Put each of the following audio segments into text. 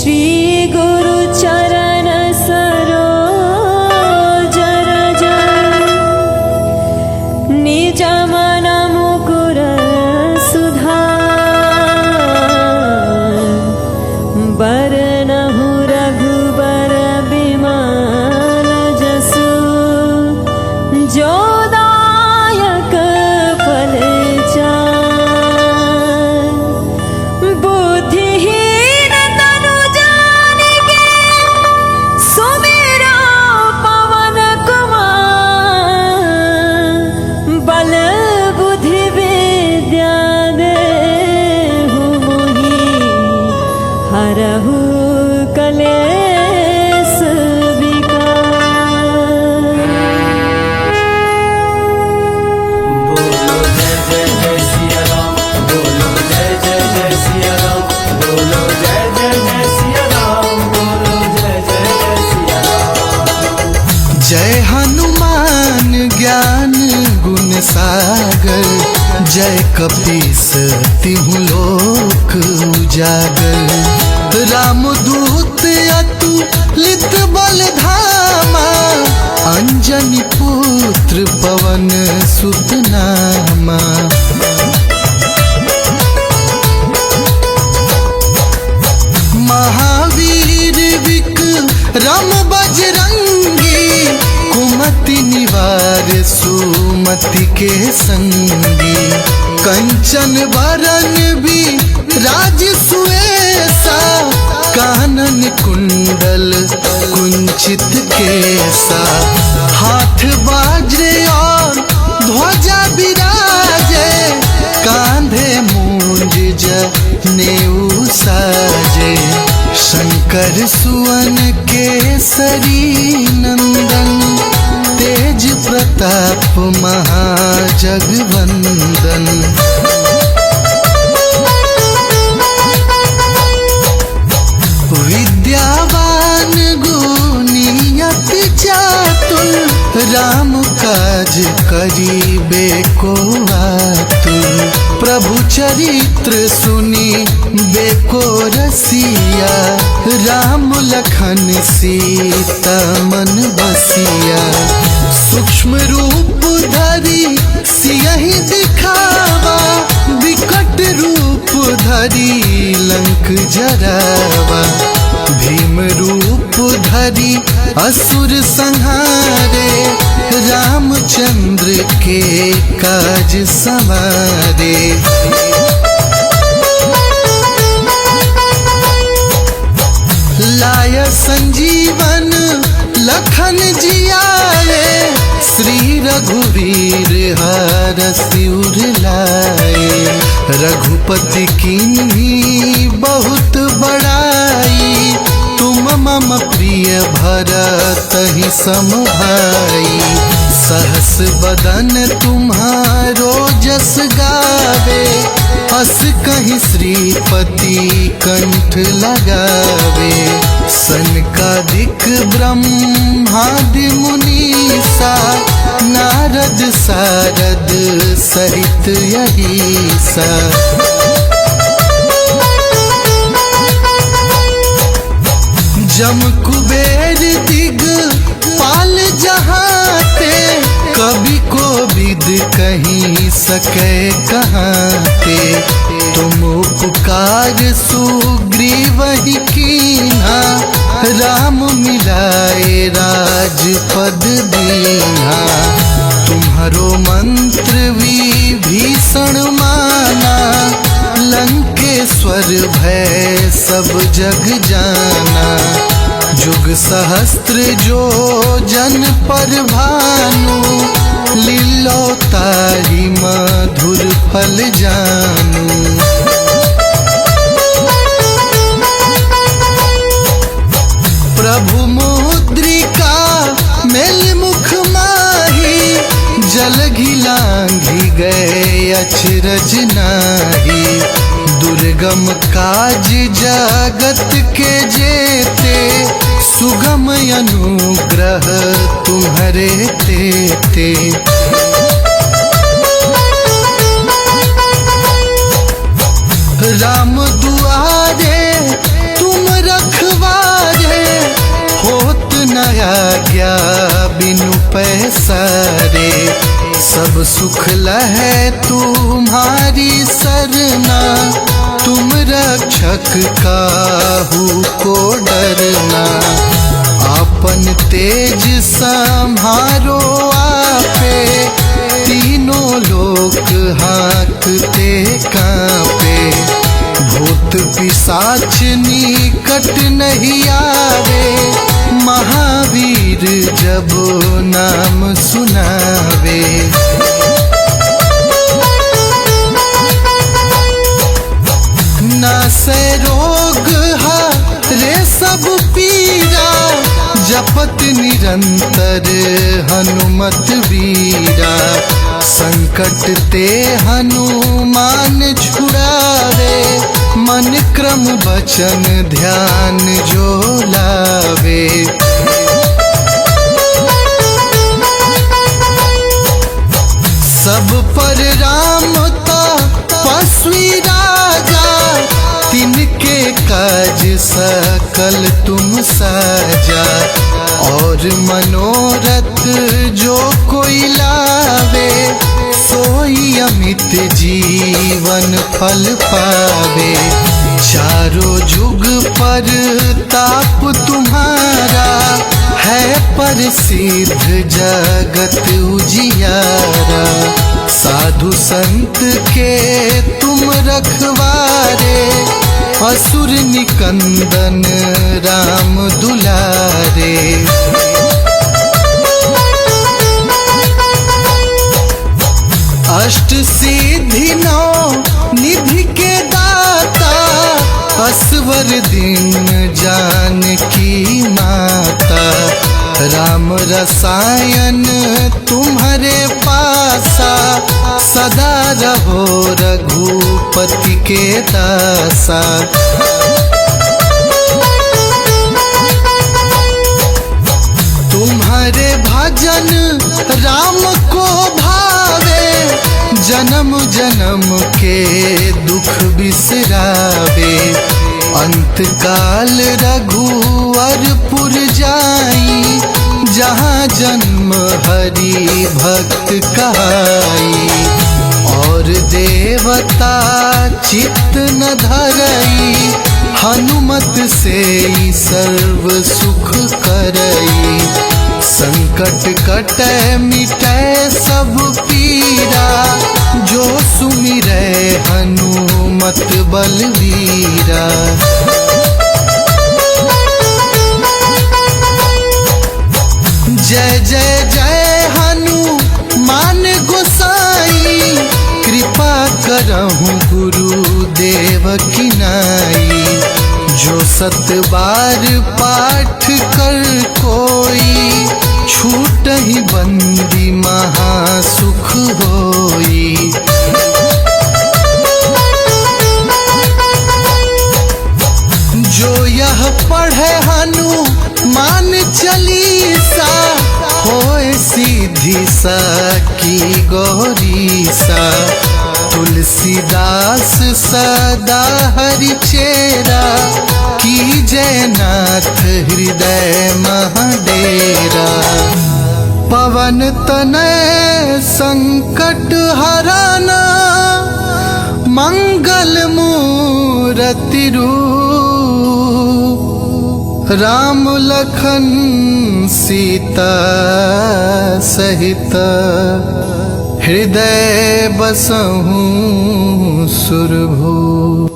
श्री गुरु चरण सरोज रज निज मन मुकुर सुधार बरनहु रघुबर बिमल जसु जो दायक फल चार बुद्धिहीन तनु जानिके सुमिरो पवन कुमार बल बुद्धि विद्या देहु मोहि हरहु कलेश विकार। बोलो जय जय जय सिया राम, बोलो जय जय जय सिया राम, बोलो जय जय जय सिया राम, बोलो जय जय जय सिया राम। जय हनुमान ज्ञान गुण सागर, जय कपीस तिहु लोक उजागर। रामदूत अतुलित बल धामा, अंजनी पुत्र पवन सुत नामा। महावीर विक्रम बजरंगी, कुमति निवार सुमति के संगी। कंचन बरन भी राज सुएसा, कानन कुंडल कुंचित केसा। हाथ बाजे और ध्वजा विराजे, कांधे मूंज जनेऊ साजे। शंकर सुवन केसरी नंदन, तेज प्रताप महाजगवंदन। विद्यावान गुणी अति चातुर, राम काज करिबे को आतुर। प्रभु चरित्र सुनी बेको रसिया, राम लखन सीता मन बसिया। सूक्ष्म रूप धरि सियहि दिखावा, विकट रूप धरि लंक जरावा। भीम रूप धरि असुर संहारे, रामचंद्र के काज सवारे। लाय संजीवन लखन जियाए, श्री रघुवीर हरषि उर लाए। रघुपति कीन्ही बहुत बड़ाई, तुम मम प्रिय भरतहि सम भाई। सहस बदन तुम्हारो जस गावे, हस कहीं श्रीपति कंठ लगावे। सनकादिक ब्रह्मादि मुनीसा, नारद सारद सहित यहीसा। जम कुबेर दिग पाल जहाते, कभी को विद कहीं सके कहाते। तुम उपकार सुग्रीवहि कीन्हा, राम मिलाए राजपद दीन्हा। तुम्हारो मंत्र विभीषण माना, लंकेश्वर भय सब जग जाना। जुग सहस्त्र जो जन पर भानु, लीलो तारी मधुर फल जानू। प्रभु मुद्रिका मेल मुख माही, जल घिलांघि गए अचरज नाही। दुर्गम काज जगत के जेते, सुगम अनुग्रह तुम्हारे तेते। राम दुआरे तुम रख सुख लहे तुम्हारी सरना, तुम रक्षक काहू को डरना। आपन तेज संहारो आपे, तीनों लोक हाँकते कांपे। भूत पिशाच निकट नहीं आवे, महावीर जब नाम सुनावे। नासे रोग हरे सब पीरा, जपत निरंतर हनुमत वीरा। संकट ते हनुमान छुड़ावे, मन क्रम वचन ध्यान जो लावे। सब पर राम तपस्वी राजा, तिनके काज सकल तुम साजा। और मनोरथ जो कोई लावे, सोई अमित जीवन फल पावे। चारों जुग पर ताप तुम्हारा, है प्रसिद्ध जगत उजियारा। साधु संत के तुम रखवारे, असुर निकंदन राम दुलारे। अष्ट सिद्धि नौ निधि के दाता, असवर दिन जानकी माता। राम रसायन तुम्हारे पासा, सदा रहो रघुपति के दासा। तुम्हारे भजन राम को भावे, जन्म जन्म के दुख बिसरावे। अंत काल रघुवरपुर जाई, जहाँ जन्म हरि भक्त कहाई। और देवता चित्त न धरई, हनुमत से ही सर्व सुख करई। संकट कटै मिटै सब पीरा, जो सुमिरै हनुमत बलवीरा। जय जय जय हनुमान गोसाई, कृपा करहु गुरुदेव की नाई। जो सत बार पाठ कर कोई, छूट ही बंदी महासुख होई। जो यह पढ़े हनुमान चालीसा, होए सीधी सा की गौरीसा। तुलसीदास सदा हरि चेरा, की जयनाथ हृदय महाडेरा। पवन तनय संकट हराना, मंगल मूरति रूप। राम लखन सीता सहित, हृदय बसहु सुरभूप।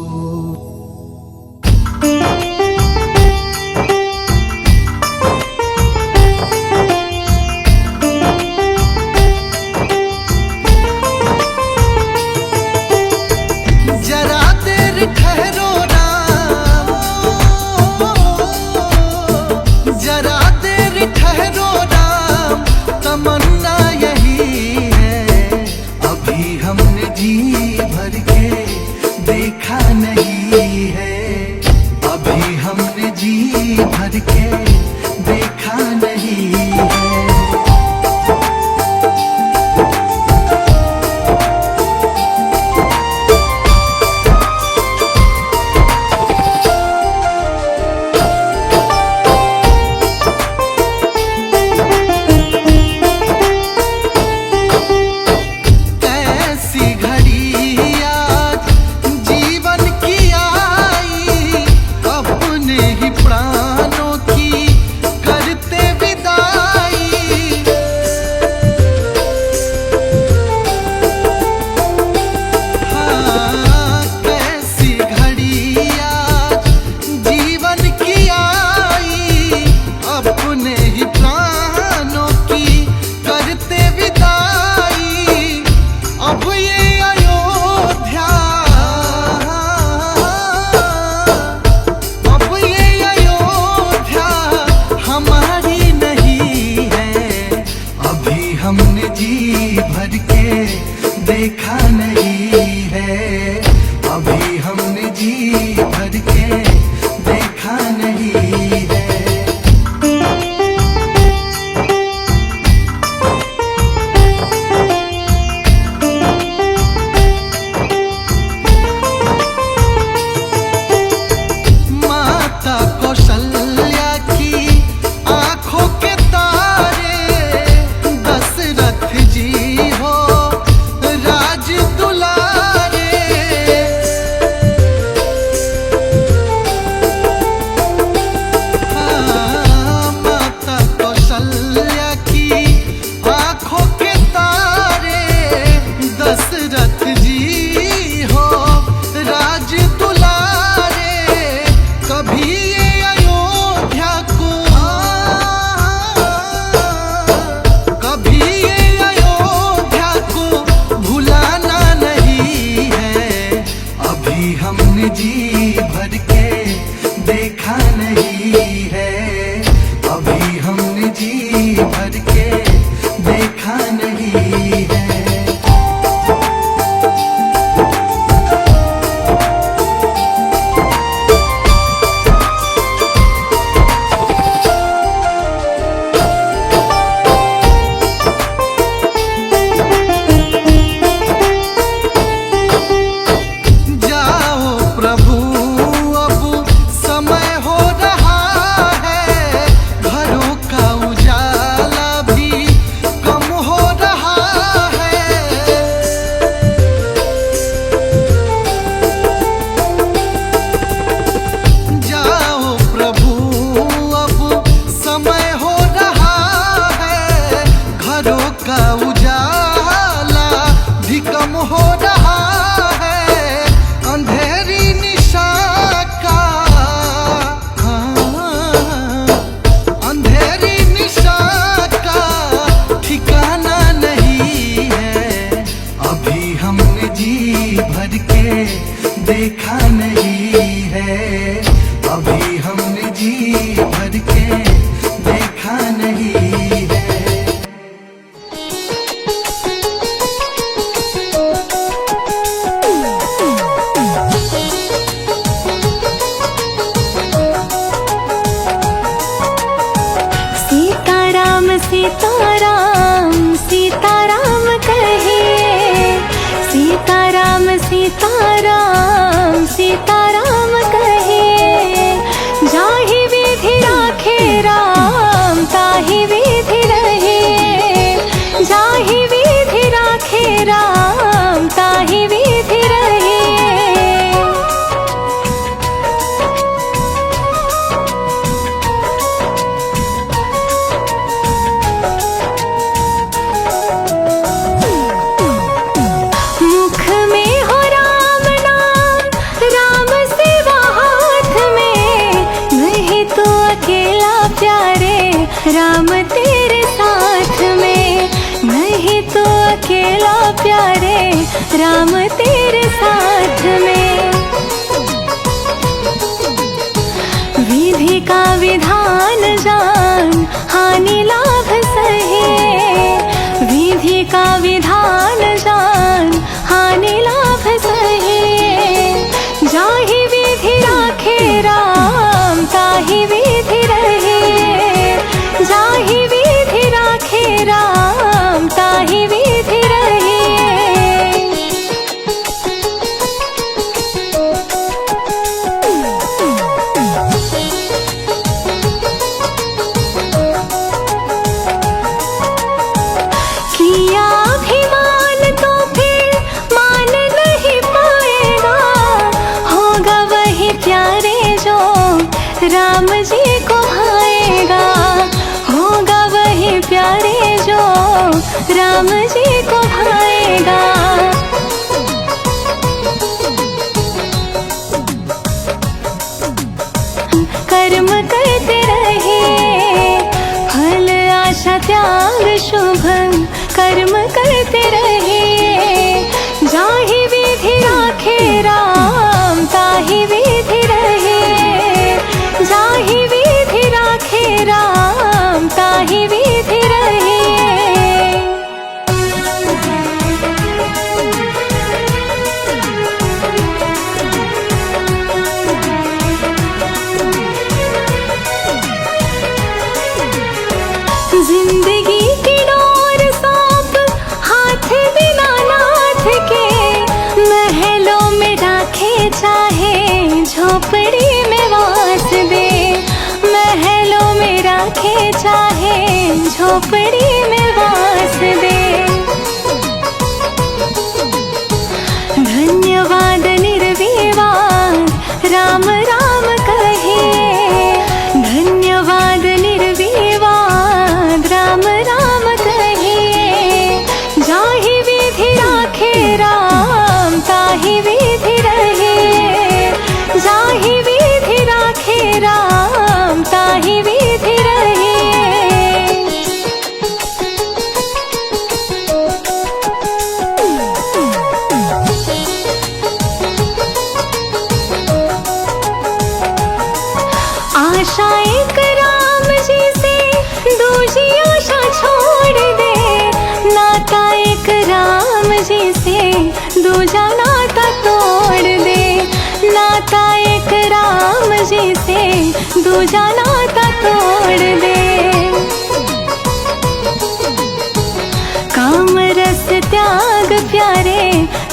अपने ही प्राणों की करते विदाई। हाँ, कैसी घड़ी आज जीवन की आई, अपने ही प्राणों की करते विदाई। अब ये अयोध्या, अब ये अयोध्या हमारी नहीं है। अभी हमने जी भर के देखा नहीं है, अभी हमने जी भर के देखा नहीं है। माता कौशल्या की आंखों के तारे, दशरथ जी हो राज दुलारे। हाँ, माता कौशल्या की आंखों के तारे, दशरथ जी हो राज दुलारे। कभी ये अयोध्या को, कभी ये अयोध्या को भुलाना नहीं है। अभी हमने जी भर के देखा नहीं है, अभी हमने जी भर के देखा नहीं है। जाओ प्रभु अब समय हो रहा है, घरों का उजाला भी कम हो रहा है। जाओ प्रभु अब समय हो रहा है, घरों का उजाला भी कम हो रहा है। अंधेरी निशा का, अंधेरी निशा का ठिकाना नहीं है। अभी हमने जी भर के देखा नहीं है, अभी हमने जी भर के देखा नहीं है। सीताराम सीताराम सीताराम कहिए, सीताराम सीताराम सीताराम कहिए। जाहि विधि राखे राम ताहि विधि रहे, जाहि विधि राखे राम ताहि विधि रहे। मुख में हो राम नाम, राम सेवा हाथ में, नहीं तो अकेला प्यारे राम तेरे साथ में, नहीं तो अकेला प्यारे राम तेरे साथ में। विधि का विधान जान हानि लाभ सहे, विधि का विधान जान हानि लाभ सहे। जाहि विधि राखे राम ताहि विधि रहे, जाहि विधि राखे राम ताहि विधि रहे। किया अभिमान तो राम जी को भाएगा, होगा वही प्यारे जो राम जी को भाएगा। कर्म करते रहे, फल आशा त्याग शुभ कर्म करते रहे। जाहि विधि राखे राम ताहि विधि रहे, जाहि विधि राखे राम ताहि विधि रहे। जिंदगी की डोर सौंप हाथ दीनानाथ के, महलों में राखे चाहे झोपड़ी में वास दे, महलों में राखे चाहे झोपड़ी में वास दे। धन्यवाद निर्विवाद राम राम कहे, धन्यवाद निर्विवाद राम राम कहे। जाहि विधि राखे राम ताहि विधि रहे, जाहि विधि राखे राम ताहि विधि रहे। आशा एक राम जी से दूजी आशा छोड़ दे, नाता एक राम जी से दूजा नाता तोड़ दे, नाता एक राम जी से दूजा नाता तोड़ दे। काम रस त्याग प्यारे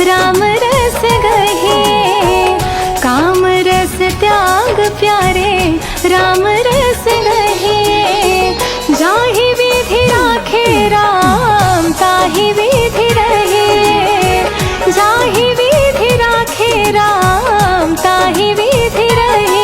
राम रस गहे, काम रस त्याग प्यारे राम रस गहे। जाहि विधि राखे राम ताहि विधि रहे, जाहि विधि राखे राम ताहि विधि रहे।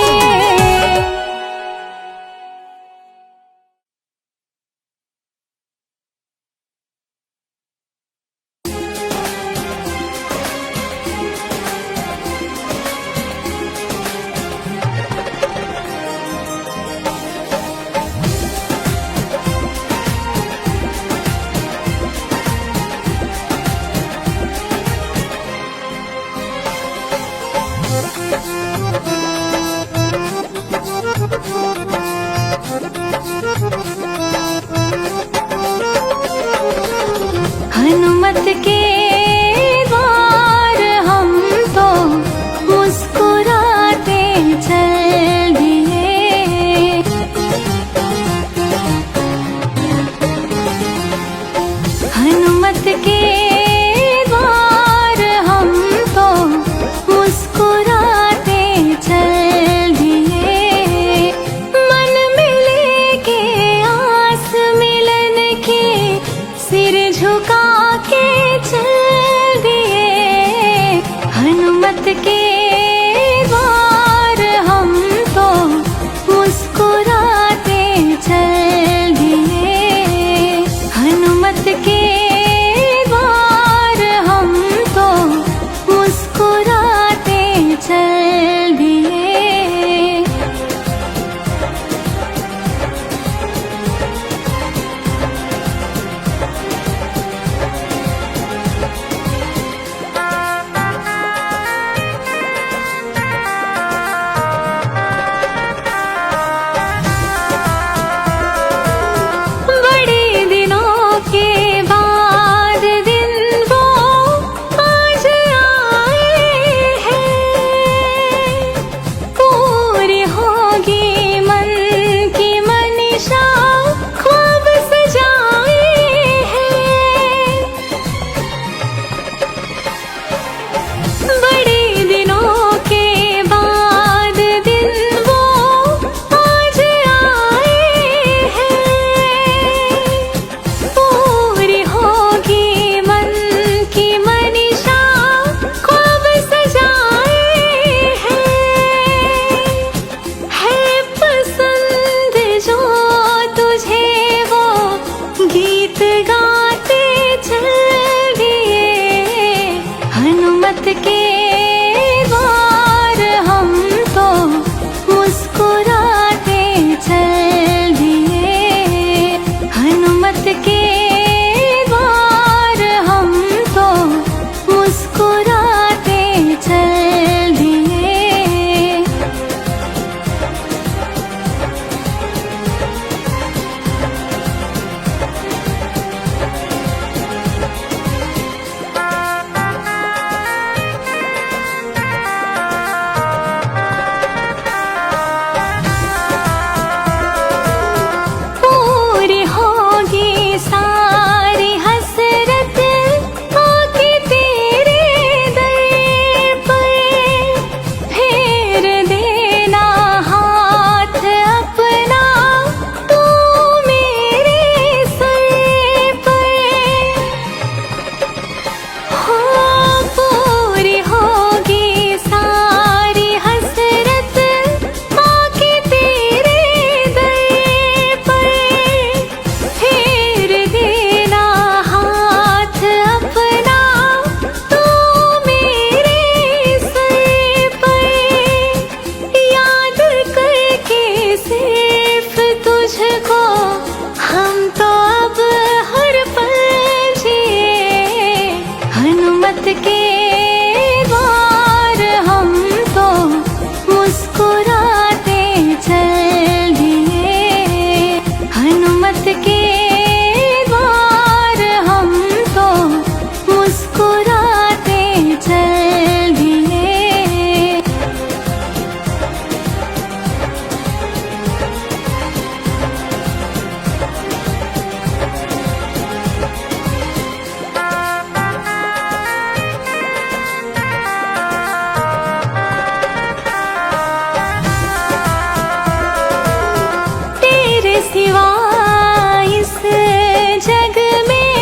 तुझको हम तो अब हर पल जिए, हनुमत के द्वार हम तो मुस्कुराते चल दिए, हनुमत के द्वार हम तो मुस्कुराते चल दिए। तेरे सिवा इस जग में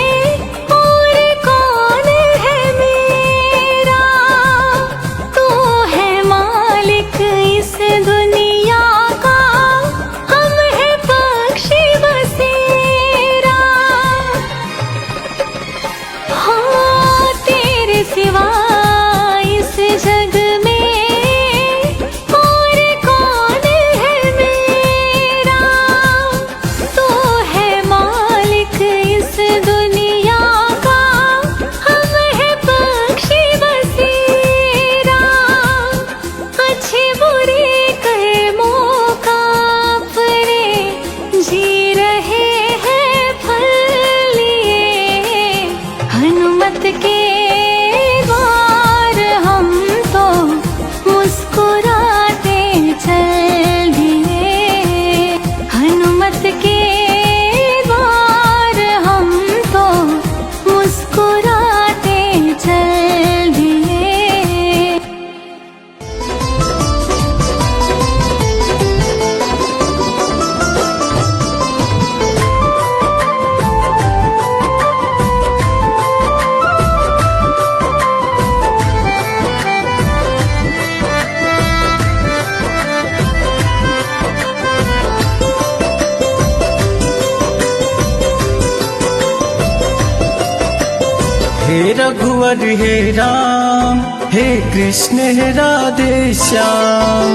और कौन है मेरा, तू है मालिक इस दुनिया का, हम है पक्षी बसेरा। हाँ तेरे सिवा इस जग में और कौन है मेरा, तू है मालिक इस दुनिया का, हम है पक्षी बसेरा। अच्छे बुरे कर्मों का अपने जी रहे हैं फल लिए, हनुमत के द्वार हम तो मुस्कुराते चल दिए, हनुमत के द्वार हम तो मुस्कुराते चल दिए। हे रघुवर हे राम, हे कृष्ण हे राधे श्याम।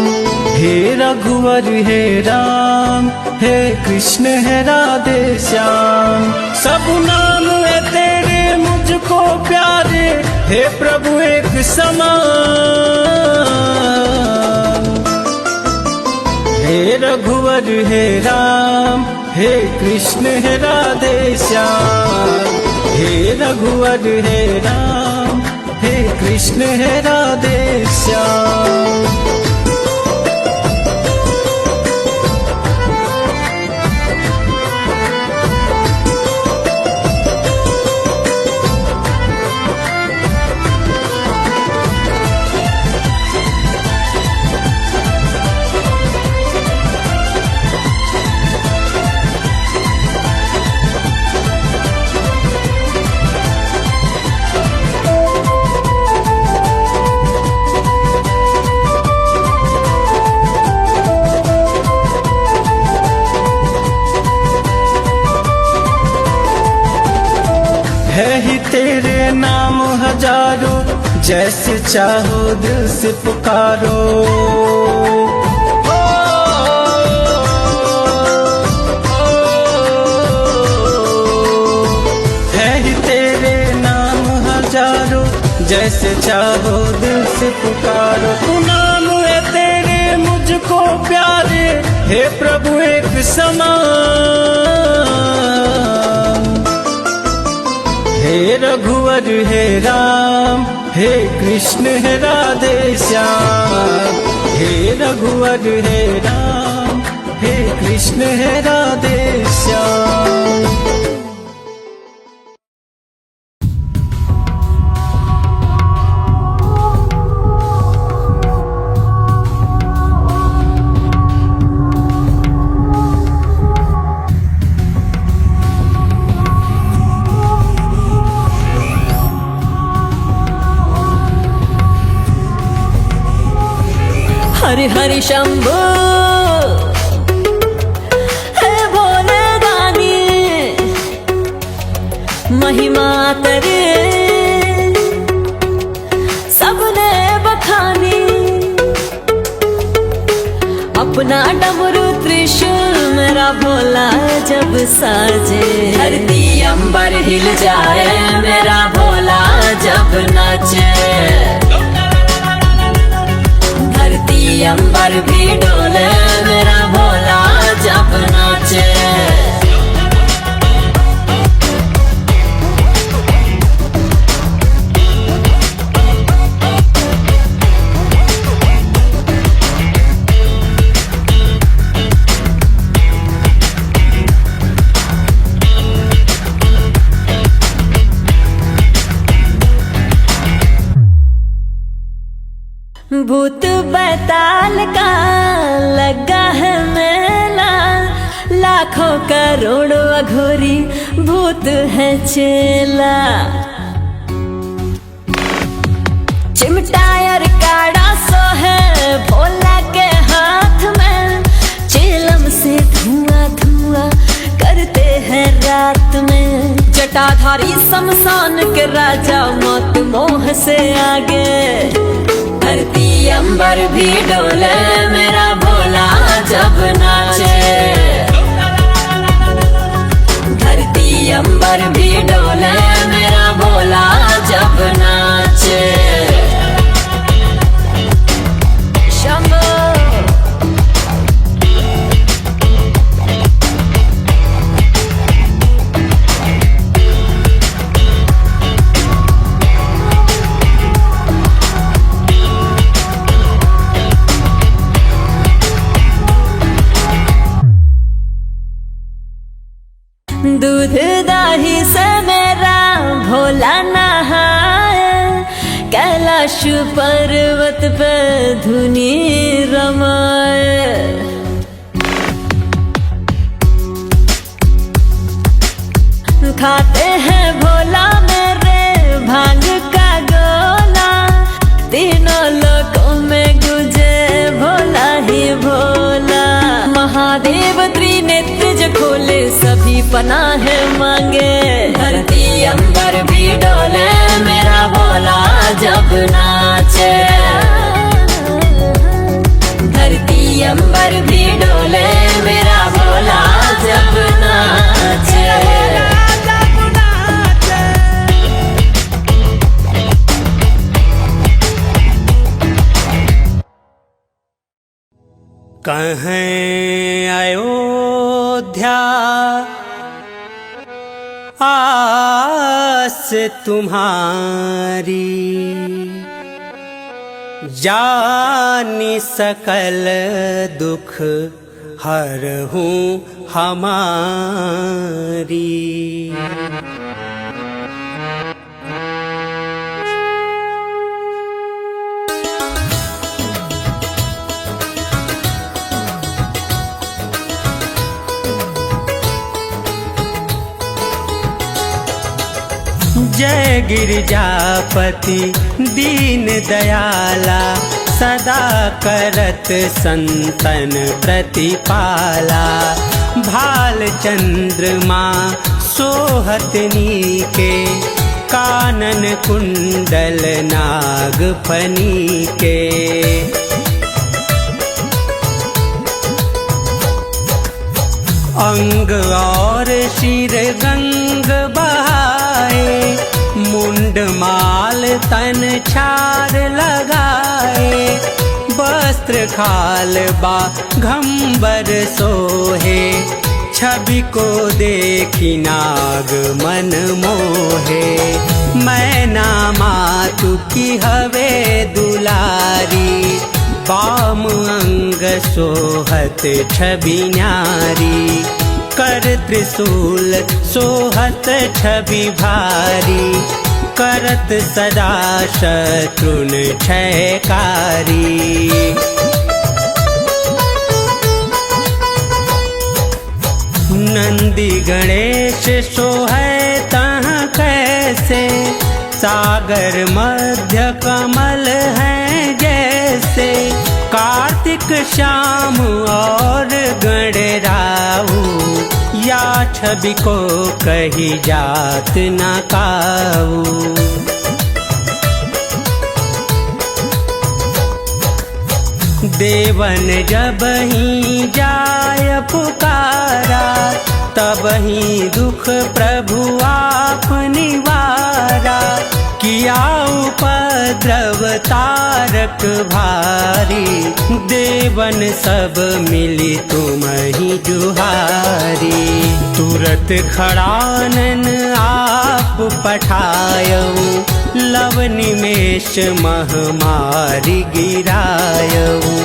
हे रघुवर हे राम, हे कृष्ण हे राधे श्याम। सब नाम है तेरे मुझको प्यारे, हे प्रभु एक समान। हे रघुवर हे राम, हे कृष्ण हे राधे श्याम। हे रघुवर हे राम, हे कृष्ण हे राधे श्याम। है ही तेरे नाम हजारों, जैसे चाहो दिल से पुकारो। है ही तेरे नाम हजारों, जैसे चाहो दिल से पुकारो। तू नाम है तेरे मुझको प्यारे, हे प्रभु एक समान। हे रघुवर हे राम, हे कृष्ण हे राधे श्याम। हे रघुवर हे राम, हे कृष्ण हे राधे श्याम। हरि हरि शंभो, हे भोले दानी, महिमा तेरे सबने बखानी। अपना डमरू त्रिशूल मेरा भोला जब साजे। धरती अंबर हिल जाए मेरा भोला जब नाचे। धरती अंबर भी डोले मेरा भोला जब नाचे। भूत बैताल का लगा है मेला, लाखों करोड़ों अघोरी भूत है चेला। चिमटा और काड़ा सो है भोला के हाथ में, चिलम से धुआं धुआं करते हैं रात में। जटाधारी शमशान के राजा मौत मोह से आगे। धरती अंबर भी डोले मेरा भोला जब नाचे। धरती अंबर भी डोले मेरा भोला जब नाचे। शंभो दूध दाही से मेरा भोला नहाए। कैलाश पर्वत पे धुनी रमाए। खाते हैं भोला मेरे भांग का गोला, तीनों लोकों में गुजे भोला ही भोला। महादेव त्रिनेत्र जो खोले सभी पनाह मांगे। धरती अंबर भी डोले मेरा भोला जब नाचे। धरती अंबर भी डोले मेरा भोला जब नाचे। कहें अयोध्या आस तुम्हारी, जानी सकल दुख हरहूँ हमारी। जय गिरिजापति दीन दयाला, सदा करत संतन प्रतिपाला। भाल चंद्रमा सोहतनी के, कानन कुंडल नागफनी के। अंग और शीर गंग बहाए, मुंड माल तन छार लगाए। वस्त्र खाल बा घंबर सोहे, छवि को देखी नाग मन मोहे। मैना मातु की हवे दुलारी, बाम अंग सोहत छवि न्यारी। कर त्रिशूल सोहत छवि भारी, करत सदा शत्रुन क्षयकारी। नंदी गणेश सोहै तहाँ कैसे, सागर मध्य कमल हैं जैसे। कार्तिक श्याम और गणराहु, या छवि को कही जात न काऊ। देवन जब ही जाय पुकारा, तब ही दुख प्रभु आप निवारा, किया उपद्रव तारक भारी, देवन सब मिली तुम ही जुहारी। तुरत खड़ानन आप पठायऊ, लव निमेष महामारी गिरायऊ।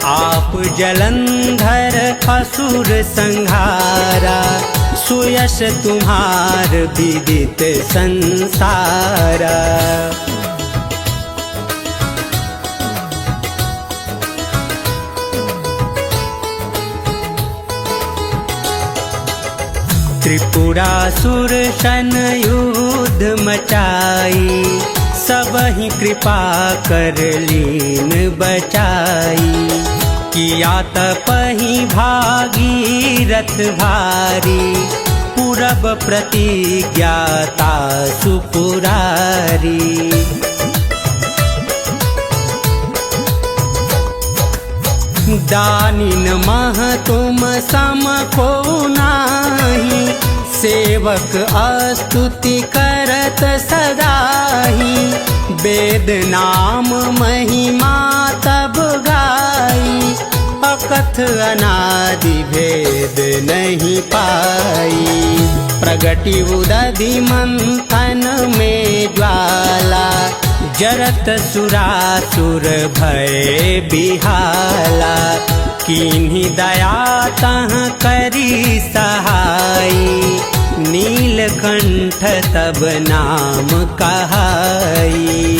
आप जलंधर असुर संहारा, सुयश तुम्हार विदित संसारा। त्रिपुरासुर सन युद्ध मचाई, सब ही कृपा कर लीन बचाई। किया तपहि भागीरथ भारी, पूरब प्रतिज्ञाता सुपुरारी। दानिन मह तुम सम को नाही, सेवक स्तुति करत सदाही। वेद नाम महिमा तब गाई, अकथ अनादि भेद नहीं पाई। प्रगति उदधि मंथन में ज्वाला, जरत सुरासुर भय बिहाला। किन्हीं दया तह करी सहाई, नीलकंठ तब नाम कहाई।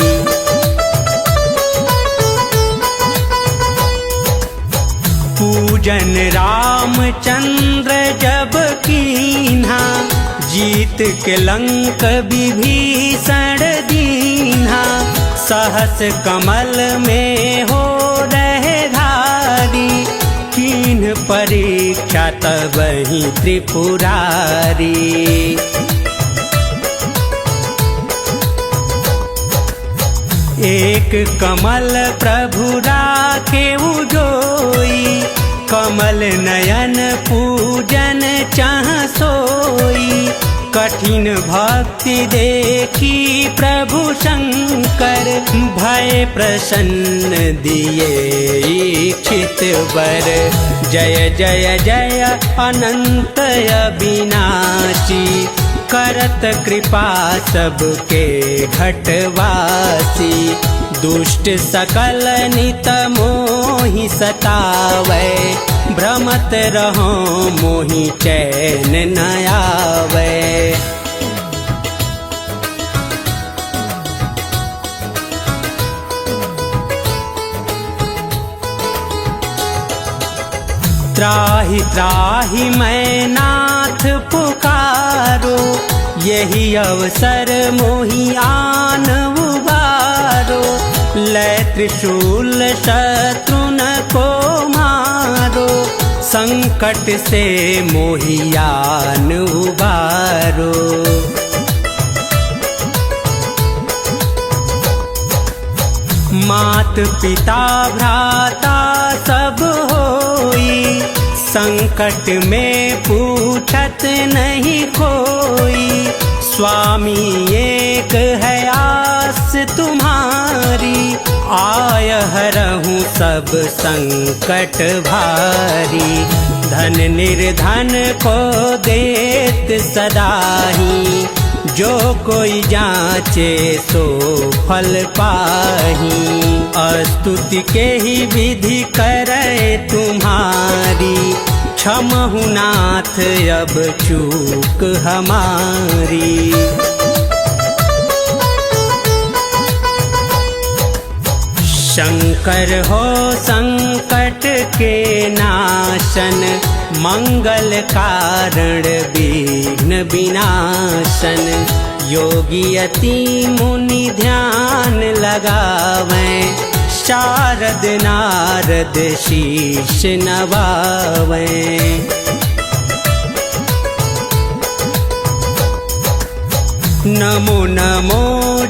पूजन रामचंद्र जब कीन्हा, जीत के लंक विभीषण दीन्हा। सहस कमल में हो रहे धारी, कीन्ह परीक्षा तब ही त्रिपुरारी। एक कमल प्रभु राखे उजोई, कमल नयन पूजन चाह सोई। कठिन भक्ति देखी प्रभु शंकर, भय प्रसन्न दिए इच्छित वर। जय जय जय अनंत अविनाशी, करत कृपा सबके घटवासी। दुष्ट सकल नित मोहि सतावै, भ्रमत रहो मोहि चैन न आवे। त्राहि त्राहि मैं नाथ पुकारो, यही अवसर मोहि आन उबारो। लै त्रिशूल शत्रुन को मारो, संकट से मोहि आन उबारो। मात पिता भ्राता सब होई, संकट में पूछत नहीं कोई। स्वामी एक है आस तुम्हारी, आय हरहूँ सब संकट भारी। धन निर्धन को देत सदाही, जो कोई जाचे सो फल पाही। स्तुति के ही विधि करे तुम्हारी, क्षमहु नाथ अब चूक हमारी। शंकर हो संकट के नाशन, मंगल कारण विघ्न विनाशन। योगी यति मुनि ध्यान लगावें, शारद नारद शीश नवावें। नमो नमो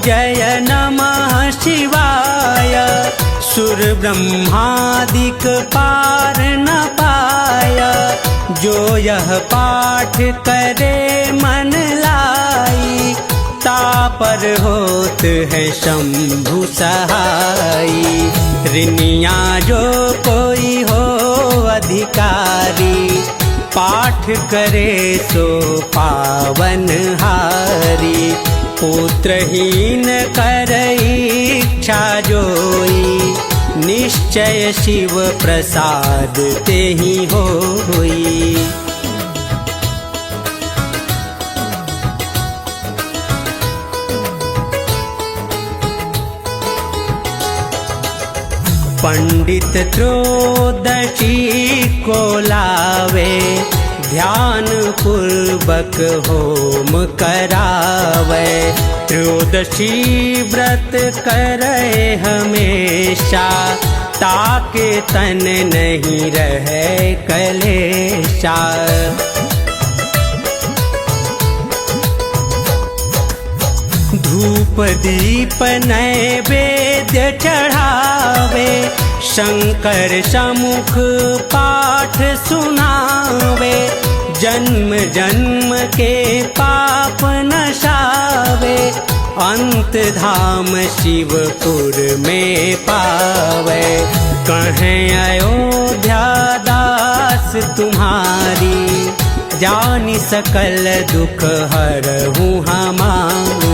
जय नमः शिवाय, सुर ब्रह्मादिक पार न पाया। जो यह पाठ करे मन लाई, तापर होत है शंभु सहाई। ऋनिया जो कोई हो अधिकारी, पाठ करे सो पावन हारी। पुत्रहीन कर इच्छा जोई, निश्चय शिव प्रसाद तेहि होई। पंडित त्रयोदशी को लावे, ध्यान पूर्वक होम करावे। त्रयोदशी व्रत करे हमेशा, ताके तन नहीं रहे कलेशा। धूप दीप नैवेद्य चढ़ावे, शंकर समुख पाठ सुनावे। जन्म जन्म के पाप नशावे, अंत धाम शिवपुर में पावे। कहें अयोध्या दास तुम्हारी, जानि सकल दुख हरहु हमारी।